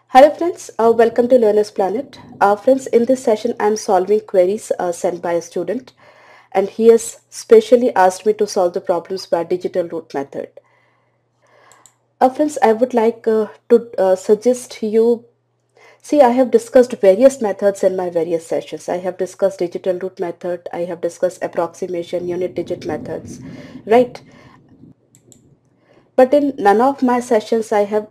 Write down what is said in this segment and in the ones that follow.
Hello friends, welcome to Learner's Planet. Friends, in this session I am solving queries sent by a student, and he has specially asked me to solve the problems by digital root method. Friends, I would like to suggest you, see, I have discussed various methods in my various sessions. I have discussed digital root method, I have discussed approximation, unit digit methods, right? But in none of my sessions I have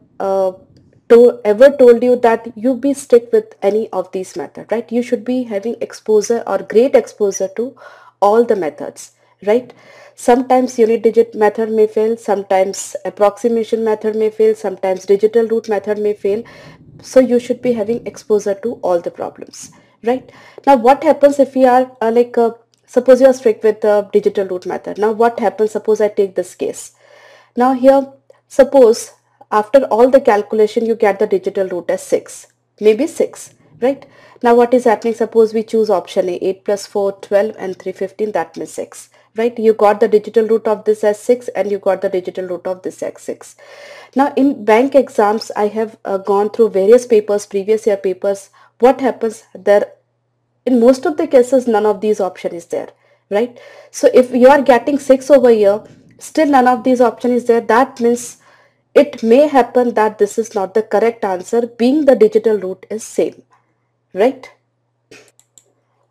ever told you that you be stick with any of these methods, right? You should be having exposure or great exposure to all the methods, right? Sometimes unit digit method may fail, sometimes approximation method may fail, sometimes digital root method may fail. So you should be having exposure to all the problems, right? Now what happens if we are suppose you are strict with the digital root method. Now what happens, suppose I take this case. Now here, suppose after all the calculation you get the digital root as 6, maybe 6, right? Now what is happening, suppose we choose option A, 8 plus 4, 12 and 3, 15, that means 6, right? You got the digital root of this as 6 and you got the digital root of this as 6. Now in bank exams, I have gone through various papers, previous year papers. What happens there? In most of the cases, none of these option is there, right? So if you are getting 6 over here, still none of these option is there, that means it may happen that this is not the correct answer, being the digital root is same, right?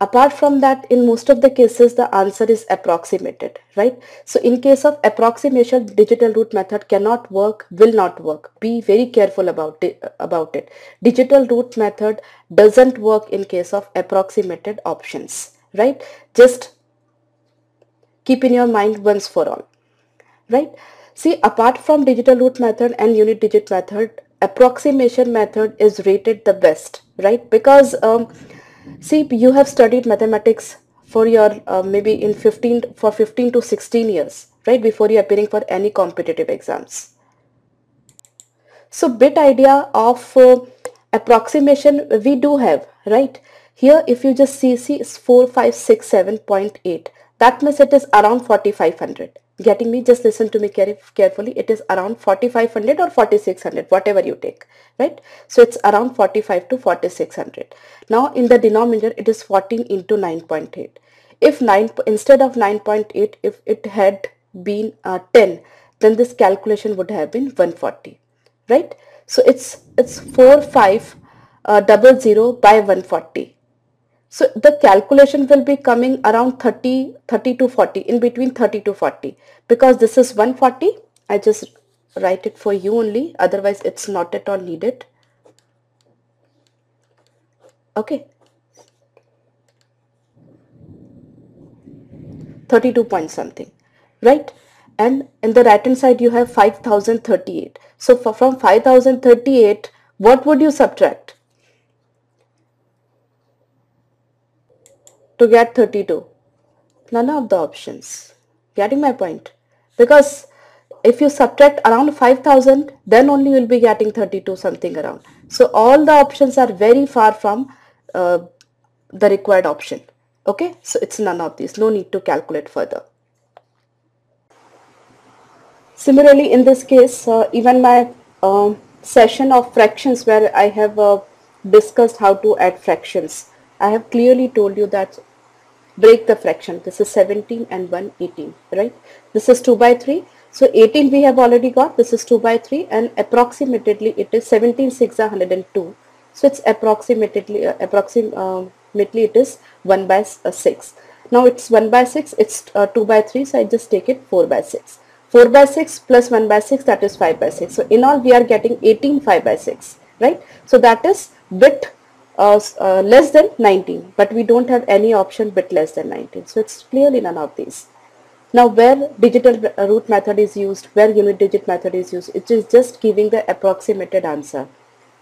Apart from that, in most of the cases the answer is approximated, right? So in case of approximation, digital root method cannot work, will not work. Be very careful about it. Digital root method doesn't work in case of approximated options, right? Just keep in your mind once for all, right? See, apart from digital root method and unit digit method, approximation method is rated the best, right? Because see, you have studied mathematics for your maybe in 15 to 16 years, right? Before you appearing for any competitive exams. So bit idea of approximation we do have, right? Here if you just see it's 4567.8. That means it is around 4500. Getting me? Just listen to me carefully. It is around 4500 or 4600, whatever you take, right? So it's around 45 to 4600. Now in the denominator it is 14 into 9.8. If 9 instead of 9.8, if it had been 10, then this calculation would have been 140, right? So it's 4500 by 140. So the calculation will be coming around 30 to 40, in between 30 to 40, because this is 140. I just write it for you only, otherwise it's not at all needed. Okay, 32 point something, right? And in the right hand side you have 5038. So from 5038, what would you subtract to get 32? None of the options. Getting my point? Because if you subtract around 5000, then only you will be getting 32 something around. So all the options are very far from the required option. Okay, so it's none of these. No need to calculate further. Similarly, in this case, even my session of fractions where I have discussed how to add fractions, I have clearly told you that break the fraction. This is 17 and 1 18, right? This is 2 by 3. So 18 we have already got. This is 2 by 3 and approximately it is 17 6 are 102. So it's approximately it is 1 by 6. Now it's 1 by 6, it's 2 by 3, so I just take it 4 by 6. 4 by 6 plus 1 by 6, that is 5 by 6. So in all we are getting 18 5 by 6, right? So that is bit less than 19, but we don't have any option bit less than 19. So it's clearly none of these. Now where digital root method is used, where unit digit method is used, it is just giving the approximated answer,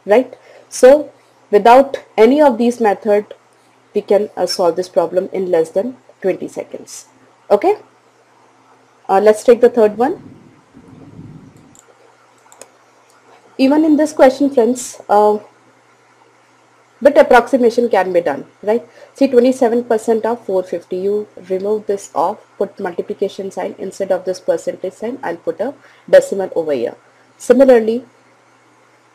right? So without any of these method, we can solve this problem in less than 20 seconds. Okay, let's take the third one. Even in this question, friends, but approximation can be done, right? See, 27% of 450, you remove this off, put multiplication sign instead of this percentage sign, I'll put a decimal over here. Similarly,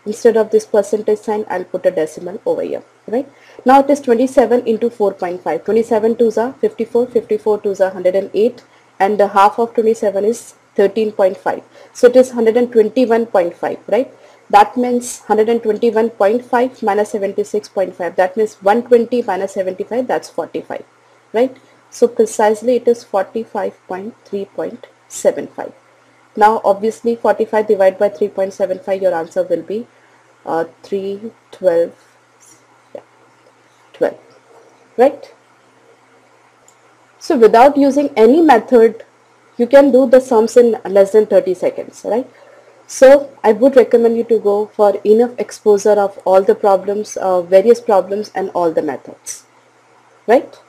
Instead of this percentage sign, I'll put a decimal over here, right? Now it is 27 into 4.5. 27 twos are 54, 54 twos are 108, and the half of 27 is 13.5. So it is 121.5, right? That means 121.5 minus 76.5. That means 120 minus 75, that's 45, right? So precisely it is 45.3.75. Now obviously 45 divided by 3.75, your answer will be 3, 12, yeah, 12, right? So without using any method, you can do the sums in less than 30 seconds, right? So I would recommend you to go for enough exposure of all the problems, various problems and all the methods, right?